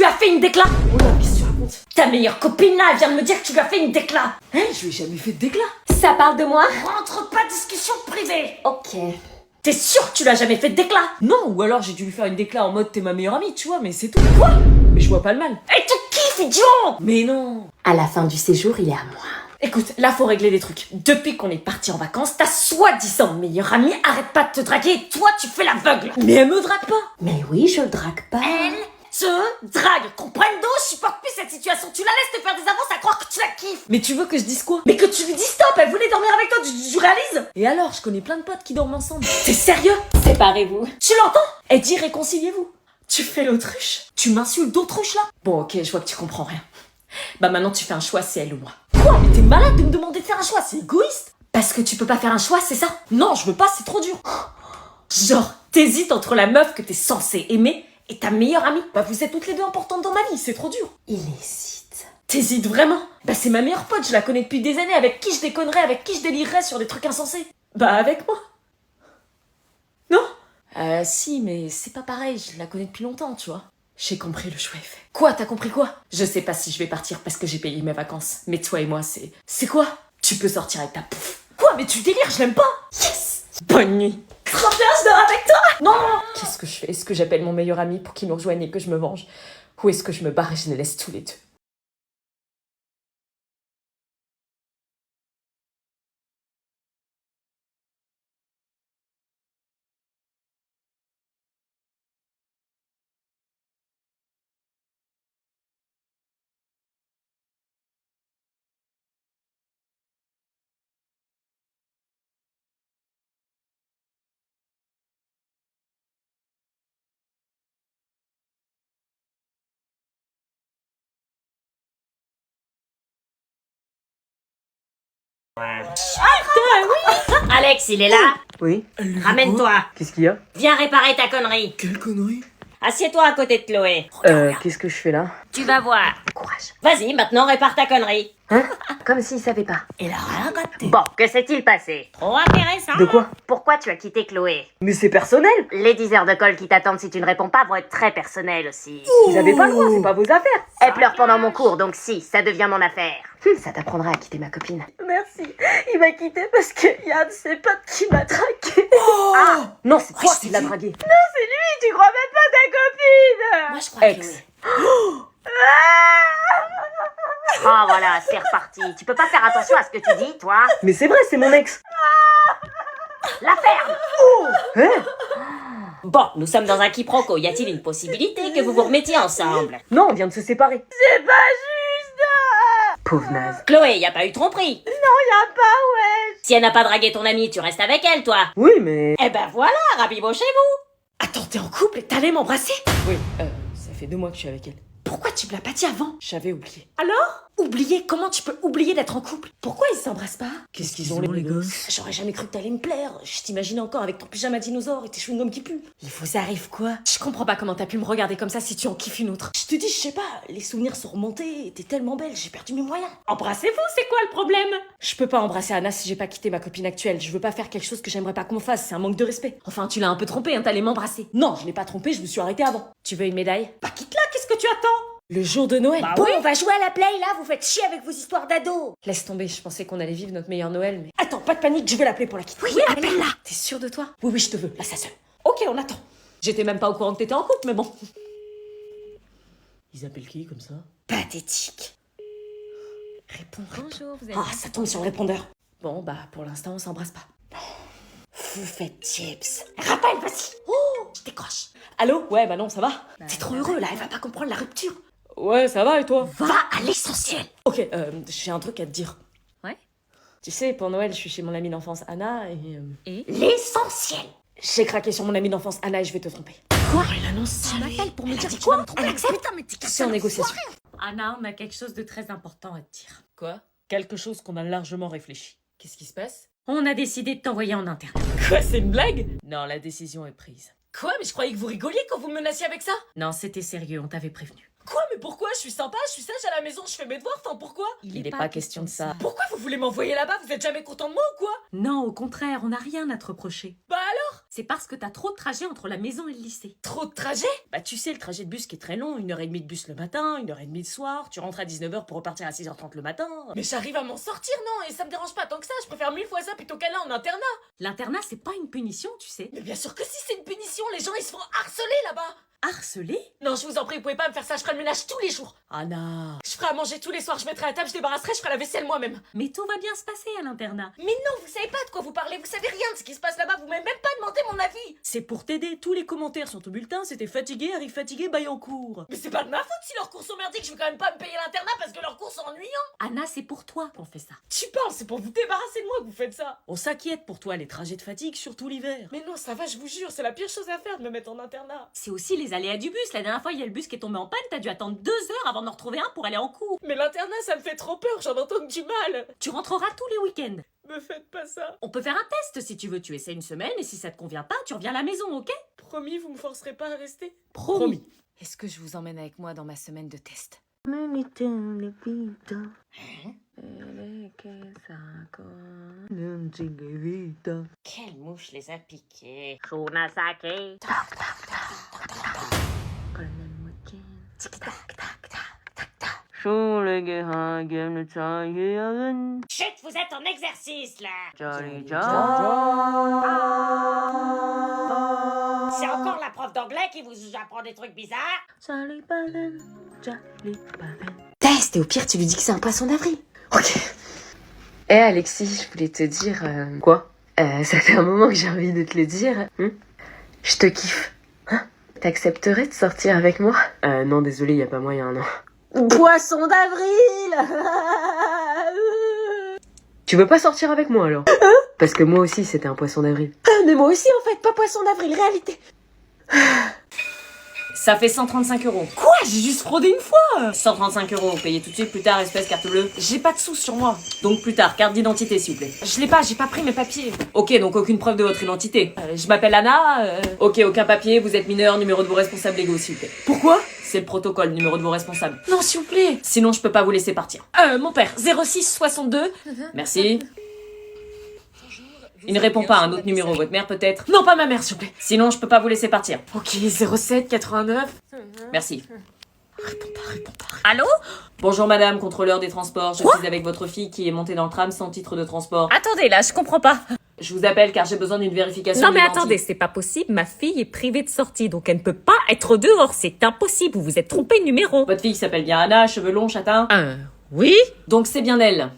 as fait une décla. Oh là, qu'est-ce que tu racontes? Ta meilleure copine là, elle vient de me dire que tu lui as fait une décla. Hein, je lui ai jamais fait de déclat. Ça parle de moi? Rentre pas discussion privée. Ok. T'es sûr que tu l'as jamais fait de décla? Non, ou alors j'ai dû lui faire une déclat en mode t'es ma meilleure amie, tu vois, mais c'est tout. Quoi? Mais je vois pas le mal. Et tu kiffes, idiot! Mais non. À la fin du séjour, il est à moi. Écoute, là faut régler des trucs. Depuis qu'on est parti en vacances, ta soi-disant meilleure amie arrête pas de te draguer et toi tu fais l'aveugle. Mais elle me drague pas. Mais oui, je le drague pas. Elle te drague. Qu'on prenne d'eau, je supporte plus cette situation. Tu la laisses te faire des avances à croire que tu la kiffes. Mais tu veux que je dise quoi? Mais que tu lui dis stop, elle voulait dormir avec toi, tu réalises? Et alors, je connais plein de potes qui dorment ensemble. T'es sérieux? Séparez-vous. Tu l'entends? Elle dit réconciliez-vous. Tu fais l'autruche? Tu m'insultes d'autruche là? Bon ok, je vois que tu comprends rien. Bah maintenant tu fais un choix, c'est elle ou moi. Quoi? Mais t'es malade de me demander de faire un choix, c'est égoïste. Parce que tu peux pas faire un choix, c'est ça? Non, je veux pas, c'est trop dur. Genre, t'hésites entre la meuf que t'es censée aimer et ta meilleure amie. Bah vous êtes toutes les deux importantes dans ma vie, c'est trop dur. Il hésite. T'hésites vraiment? Bah c'est ma meilleure pote, je la connais depuis des années, avec qui je déconnerais, avec qui je délirerais sur des trucs insensés. Bah avec moi. Non? Si, mais c'est pas pareil, je la connais depuis longtemps, tu vois. J'ai compris, le choix est fait. Quoi, t'as compris quoi? Je sais pas si je vais partir parce que j'ai payé mes vacances, mais toi et moi, c'est... C'est quoi? Tu peux sortir avec ta pouf. Quoi, mais tu délires, je l'aime pas. Yes. Bonne nuit. Trop bien, je dors avec toi. Non. Qu'est-ce que je fais? Est-ce que j'appelle mon meilleur ami pour qu'il me rejoigne et que je me venge? Ou est-ce que je me barre et je les laisse tous les deux? Alex, il est là? Oui. Ramène-toi. Qu'est-ce qu'il y a? Viens réparer ta connerie. Quelle connerie? Assieds-toi à côté de Chloé. Qu'est-ce que je fais là? Tu vas voir. Courage. Vas-y, maintenant répare ta connerie. Comme s'il savait pas. Il a rien gâté. Bon, que s'est-il passé? Trop intéressant. De quoi? Pourquoi tu as quitté Chloé? Mais c'est personnel! Les 10 heures de colle qui t'attendent si tu ne réponds pas vont être très personnelles aussi. Vous avez pas le droit, c'est pas vos affaires! Elle pleure pendant mon cours, donc si, ça devient mon affaire. Ça t'apprendra à quitter ma copine. Merci, il m'a quitté parce qu'il y a un de ses potes qui m'a dragué. Non, c'est toi qui l'as dragué. Tu crois même pas ta copine! Moi je crois Ex. que oui. Oh voilà, c'est reparti. Tu peux pas faire attention à ce que tu dis, toi? Mais c'est vrai, c'est mon ex! La ferme! Bon, nous sommes dans un quiproquo. Y a-t-il une possibilité que vous vous remettiez ensemble? Non, on vient de se séparer. C'est pas juste! Pauvre naze. Chloé, y a pas eu de tromperie. Non, y a pas, ouais! Si elle n'a pas dragué ton amie, tu restes avec elle, toi. Oui, mais... Eh ben voilà, rabibo chez vous. Attends, t'es en couple et t'allais m'embrasser? Oui, ça fait 2 mois que je suis avec elle. Pourquoi tu me l'as pas dit avant? J'avais oublié. Alors? Oublier? Comment tu peux oublier d'être en couple? Pourquoi ils s'embrassent pas? Qu'est-ce qu'ils ont les gosses? J'aurais jamais cru que t'allais me plaire. Je t'imaginais encore avec ton pyjama dinosaure et tes chewing-gums qui puent. Il vous arrive quoi? Je comprends pas comment t'as pu me regarder comme ça si tu en kiffes une autre. Je te dis, je sais pas, les souvenirs sont remontés, t'es tellement belle, j'ai perdu mes moyens. Embrassez-vous, c'est quoi le problème? Je peux pas embrasser Anna si j'ai pas quitté ma copine actuelle. Je veux pas faire quelque chose que j'aimerais pas qu'on fasse, c'est un manque de respect. Enfin, tu l'as un peu trompé, hein, t'allais m'embrasser. Non, je l'ai pas trompé, je me suis arrêtée avant. Tu veux une médaille? Bah quitte-la, qu'est-ce que tu attends? Le jour de Noël. Bon, on va jouer à la play là, vous faites chier avec vos histoires d'ados. Laisse tomber, je pensais qu'on allait vivre notre meilleur Noël, mais... Attends, pas de panique, je vais l'appeler pour la quitter. Oui, appelle-la. T'es sûre de toi? Oui, je te veux, là ça sonne. Ok, on attend. J'étais même pas au courant que t'étais en couple, mais bon. Ils appellent qui, comme ça? Pathétique. Réponds. Bonjour, vous Ah, ça tombe sur le répondeur. Bon, bah, pour l'instant, on s'embrasse pas. Vous faites chips. Rappelle, vas-y. Oh, je décroche. Allô? Ouais, bah non, ça va? T'es trop heureux là, elle va pas comprendre la rupture. Ouais, ça va, et toi? Va à l'essentiel. Ok, j'ai un truc à te dire. Ouais? Tu sais, pour Noël, je suis chez mon amie d'enfance Anna, et... L'essentiel. J'ai craqué sur mon amie d'enfance Anna et je vais te tromper. Quoi? Elle annonce. Tu m'appelles pour me dire que tu vas me tromper. Elle accepte. Putain, mais t'es C'est en négociation. Anna, on a quelque chose de très important à te dire. Quoi? Quelque chose qu'on a largement réfléchi. Qu'est-ce qui se passe? On a décidé de t'envoyer en interne. Quoi, c'est une blague? Non, la décision est prise. Quoi? Mais je croyais que vous rigoliez quand vous me menaciez avec ça? Non, c'était sérieux, on t'avait prévenu. Quoi? Mais pourquoi? Je suis sympa, je suis sage à la maison, je fais mes devoirs, enfin pourquoi? Il est pas question de ça. Pourquoi vous voulez m'envoyer là-bas? Vous êtes jamais content de moi ou quoi? Non, au contraire, on n'a rien à te reprocher. Bah alors? C'est parce que t'as trop de trajets entre la maison et le lycée. Trop de trajet? Bah tu sais, le trajet de bus qui est très long, 1h30 de bus le matin, 1h30 le soir, tu rentres à 19h pour repartir à 6h30 le matin. Mais j'arrive à m'en sortir, non? Et ça me dérange pas tant que ça, je préfère 1000 fois ça plutôt qu'aller en internat. L'internat, c'est pas une punition, tu sais. Mais bien sûr que si, c'est une punition, les gens ils se font harceler là-bas. Harceler? Non, je vous en prie, vous pouvez pas me faire ça, je ferai le ménage tous les jours. Anna. Je ferai à manger tous les soirs, je mettrai la table, je débarrasserai, je ferai la vaisselle moi-même. Mais tout va bien se passer à l'internat. Mais non, vous savez pas de quoi vous parlez, vous savez rien de ce qui se passe là-bas, vous m'avez même pas demandé mon avis. C'est pour t'aider, tous les commentaires sur ton bulletin, c'était fatigué, arrive fatigué, baille en cours. Mais c'est pas de ma faute si leurs cours sont merdiques, je vais quand même pas me payer l'internat parce que leurs cours sont ennuyants. Anna, c'est pour toi qu'on fait ça. Tu parles, c'est pour vous débarrasser de moi que vous faites ça. On s'inquiète pour toi, les trajets de fatigue, surtout l'hiver. Mais non, ça va, je vous jure, c'est la pire chose à faire de me mettre en internat. C'est aussi les aléas du bus. La dernière fois, il y a le bus qui est tombé en panne, t'as dû attendre 2 heures avant d'en retrouver un pour aller en cours. Mais l'internat, ça me fait trop peur, j'en entends que du mal. Tu rentreras tous les week-ends. Me faites pas ça. On peut faire un test si tu veux. Tu essaies une semaine et si ça te convient pas, tu reviens à la maison, ok? Promis, vous me forcerez pas à rester. Promis. Est-ce que je vous emmène avec moi dans ma semaine de test? Quelle mouche les a piqués. Shunasake. Chut, vous êtes en exercice là. C'est encore la prof d'anglais qui vous apprend des trucs bizarres. Test, et au pire, tu lui dis que c'est un poisson d'avril. Ok. Alexis, je voulais te dire... Quoi? Ça fait un moment que j'ai envie de te le dire. Je te kiffe. Hein? T'accepterais de sortir avec moi? Non, désolé, y a pas moyen, non. Poisson d'avril. Tu veux pas sortir avec moi, alors? Parce que moi aussi, c'était un poisson d'avril. Mais moi aussi en fait, pas poisson d'avril, réalité. Ça fait 135 €. Quoi? J'ai juste fraudé une fois. 135 €, payez tout de suite, plus tard, espèce carte bleue. J'ai pas de sous sur moi. Donc plus tard, carte d'identité s'il vous plaît. Je l'ai pas, j'ai pas pris mes papiers. Ok, donc aucune preuve de votre identité. Je m'appelle Anna. Ok, aucun papier, vous êtes mineur, numéro de vos responsables légaux s'il vous plaît. Pourquoi? C'est le protocole, numéro de vos responsables. Non, s'il vous plaît. Sinon, je peux pas vous laisser partir. Mon père, 06 62. Merci. Il ne répond pas, un autre numéro, votre mère peut-être? Non, pas ma mère, s'il vous plaît. Sinon, je peux pas vous laisser partir. Ok, 07 89. Merci. Réponds pas. Allô? Bonjour madame, contrôleur des transports, je suis avec votre fille qui est montée dans le tram sans titre de transport. Attendez là, je comprends pas. Je vous appelle car j'ai besoin d'une vérification Non mais d'identique. attendez, c'est pas possible, ma fille est privée de sortie, donc elle ne peut pas être dehors, c'est impossible, vous vous êtes trompé de numéro. Votre fille s'appelle bien Anna, cheveux longs, châtain. Oui? Donc c'est bien elle.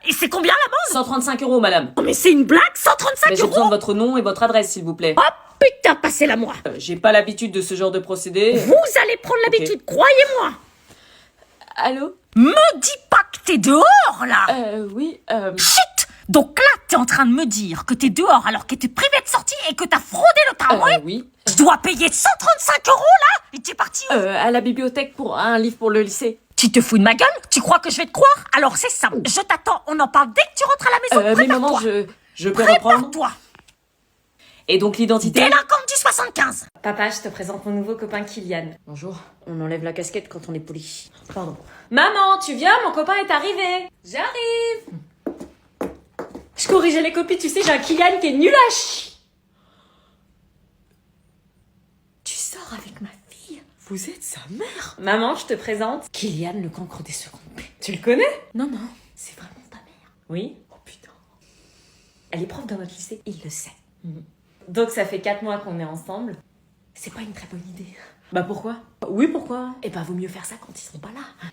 Et c'est combien l'amende? 135 € madame. Oh mais c'est une blague, 135 Mais j'ai €? besoin de votre nom et votre adresse s'il vous plaît. Oh putain, passez-la moi. J'ai pas l'habitude de ce genre de procédé. Vous allez prendre l'habitude, croyez-moi. Allô? Me dis pas que t'es dehors là. Oui, Shit. Donc là, t'es en train de me dire que t'es dehors alors que t'es privé de sortie et que t'as fraudé le tramway? Oui. Tu dois payer 135 € là? Et t'es parti où? à la bibliothèque pour un livre pour le lycée. Tu te fous de ma gueule? Tu crois que je vais te croire? Alors c'est simple, je t'attends, on en parle dès que tu rentres à la maison. Mais maman, Prépare-toi. Je peux reprendre? Prépare-toi. Et donc l'identité? Délinquante du 75. Papa, je te présente mon nouveau copain Kylian. Bonjour. On enlève la casquette quand on est poli. Pardon. Maman, tu viens? Mon copain est arrivé. J'arrive. Je corrigeais les copies, tu sais, j'ai un Kylian qui est nul à chier. Tu sors avec ma fille? Vous êtes sa mère? Maman, je te présente Kylian, le cancre des secondes B. Tu le connais? Non, c'est vraiment ta mère. Oui. Oh putain. Elle est prof dans notre lycée, il le sait. Donc ça fait 4 mois qu'on est ensemble. C'est pas une très bonne idée. Bah pourquoi? Oui, pourquoi? Eh ben, vaut mieux faire ça quand ils seront pas là.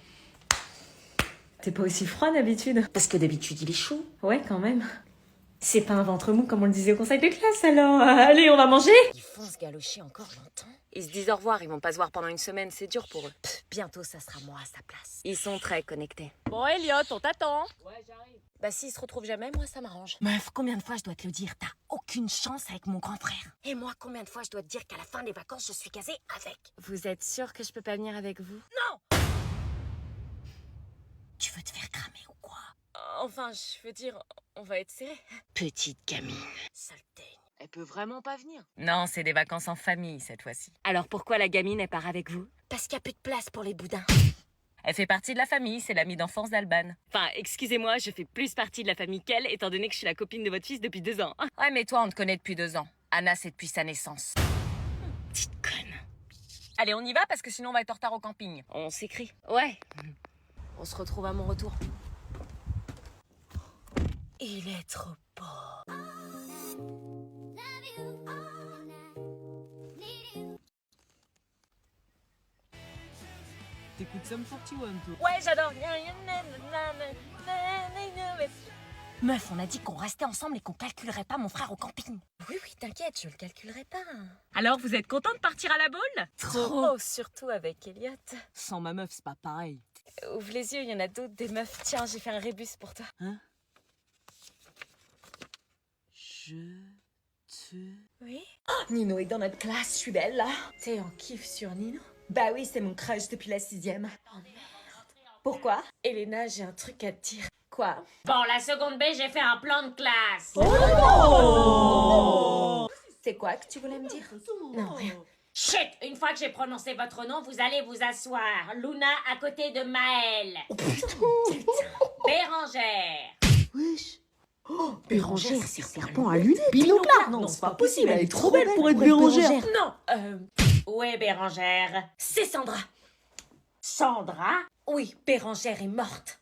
T'es pas aussi froid d'habitude? Parce que d'habitude, il est chaud. Ouais, quand même. C'est pas un ventre mou comme on le disait au conseil de classe, alors. Allez, on va manger? Ils font se galocher encore longtemps. Ils se disent au revoir, ils vont pas se voir pendant une semaine, c'est dur pour eux. Bientôt, ça sera moi à sa place. Ils sont très connectés. Bon Elliot, on t'attend. Bah s'ils se retrouvent jamais, moi ça m'arrange. Meuf, combien de fois je dois te le dire? T'as aucune chance avec mon grand frère. Et moi, combien de fois je dois te dire qu'à la fin des vacances, je suis casée avec? Vous êtes sûr que je peux pas venir avec vous? Tu veux te faire cramer ou quoi? Enfin, je veux dire, on va être serrés. Petite gamine. Sale teigne. Elle peut vraiment pas venir. Non, c'est des vacances en famille cette fois-ci. Alors pourquoi la gamine, elle part avec vous? Parce qu'il y a plus de place pour les boudins. Elle fait partie de la famille, c'est l'amie d'enfance d'Alban. Enfin, excusez-moi, je fais plus partie de la famille qu'elle, étant donné que je suis la copine de votre fils depuis 2 ans. Ouais, mais toi, on te connaît depuis 2 ans. Anna, c'est depuis sa naissance. Petite conne. Allez, on y va parce que sinon on va être en retard au camping. On s'écrit. Ouais. On se retrouve à mon retour. Il est trop beau. T'écoutes Sum 41, toi. Ouais, j'adore. Meuf, on a dit qu'on restait ensemble et qu'on calculerait pas mon frère au camping. Oui, t'inquiète, je le calculerai pas. Alors, vous êtes content de partir à la boule? Trop, surtout avec Elliot. Sans ma meuf, c'est pas pareil. Ouvre les yeux, il y en a d'autres, des meufs. Tiens, j'ai fait un rébus pour toi. Je te... Oui? Nino est dans notre classe, je suis belle là. T'es en kiff sur Nino? Bah oui, c'est mon crush depuis la 6e. Oh merde. Pourquoi? Elena, j'ai un truc à te dire. Quoi? Bon, la seconde B, j'ai fait un plan de classe. C'est quoi que tu voulais me dire? Non, rien. Chut! Une fois que j'ai prononcé votre nom, vous allez vous asseoir. Luna à côté de Maëlle. Bérangère. Bérangère, c'est serpent à lunettes. Binoclard. Non, c'est pas possible, elle est trop belle pour être Bérangère. Non, où est Bérangère? C'est Sandra. Sandra? Oui, Bérangère est morte.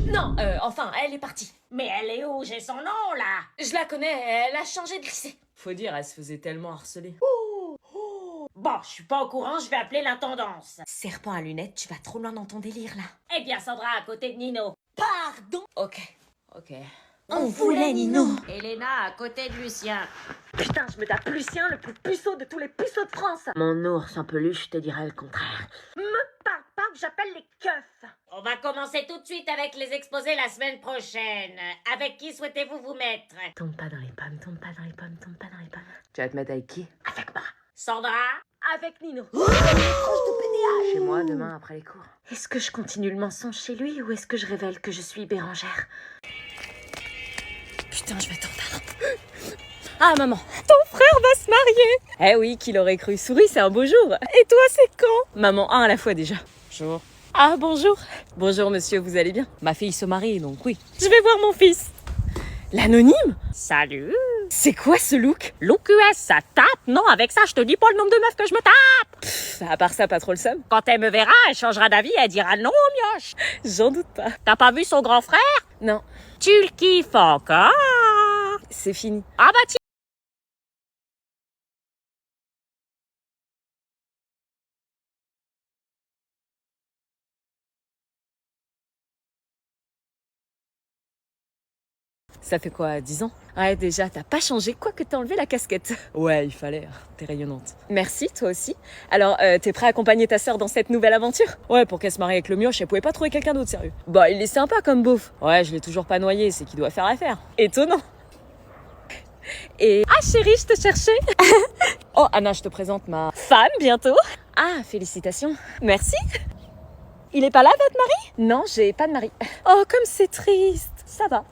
Non, Enfin, elle est partie. mais elle est où? J'ai son nom, là. Je la connais, elle a changé de lycée. Faut dire, elle se faisait tellement harceler. Bon, je suis pas au courant, je vais appeler l'intendance. Serpent à lunettes, tu vas trop loin dans ton délire là. Eh bien, Sandra à côté de Nino. Pardon. Ok. On voulait Nino. Elena à côté de Lucien. Putain, je me tape Lucien, le plus puceau de tous les puceaux de France. Mon ours en peluche, je te dirais le contraire. Me parle pas que j'appelle les keufs. On va commencer tout de suite avec les exposés la semaine prochaine. Avec qui souhaitez-vous vous mettre? Tombe pas dans les pommes, tombe pas dans les pommes, tombe pas dans les pommes. Tu vas te mettre avec qui? Avec moi. Sandra? Avec Nino. Chez moi, demain, après les cours. Est-ce que je continue le mensonge chez lui ou est-ce que je révèle que je suis Bérangère? Putain, je vais être en retard. Ah, maman. Ton frère va se marier. Eh oui, qui l'aurait cru. Souris, c'est un beau jour. Et toi, c'est quand? Maman, un à la fois déjà. Bonjour. Ah, bonjour. Bonjour, monsieur, vous allez bien? Ma fille se marie, donc oui. Je vais voir mon fils. L'anonyme? Salut. C'est quoi ce look? Look US, ça tape? Non, avec ça, je te dis pas le nombre de meufs que je me tape. À part ça, pas trop le seum. Quand elle me verra, elle changera d'avis, elle dira non, mioche. J'en doute pas. T'as pas vu son grand frère? Non, Tu le kiffes encore? c'est fini. Ah bah tiens. Ça fait quoi, 10 ans? Ouais, déjà, t'as pas changé, quoique t'as enlevé la casquette. Ouais, il fallait, t'es rayonnante. Merci, toi aussi. Alors, t'es prêt à accompagner ta sœur dans cette nouvelle aventure? Ouais, pour qu'elle se marie avec le mioche, elle pouvait pas trouver quelqu'un d'autre, sérieux. Bah, il est sympa comme beauf. Ouais, je l'ai toujours pas noyé, c'est qu'il doit faire l'affaire. Étonnant. Et... Ah, chérie, je te cherchais. Oh, Anna, je te présente ma femme, bientôt. Ah, félicitations. Merci. Il est pas là, votre mari? Non, j'ai pas de mari. Oh, comme c'est triste. Ça va.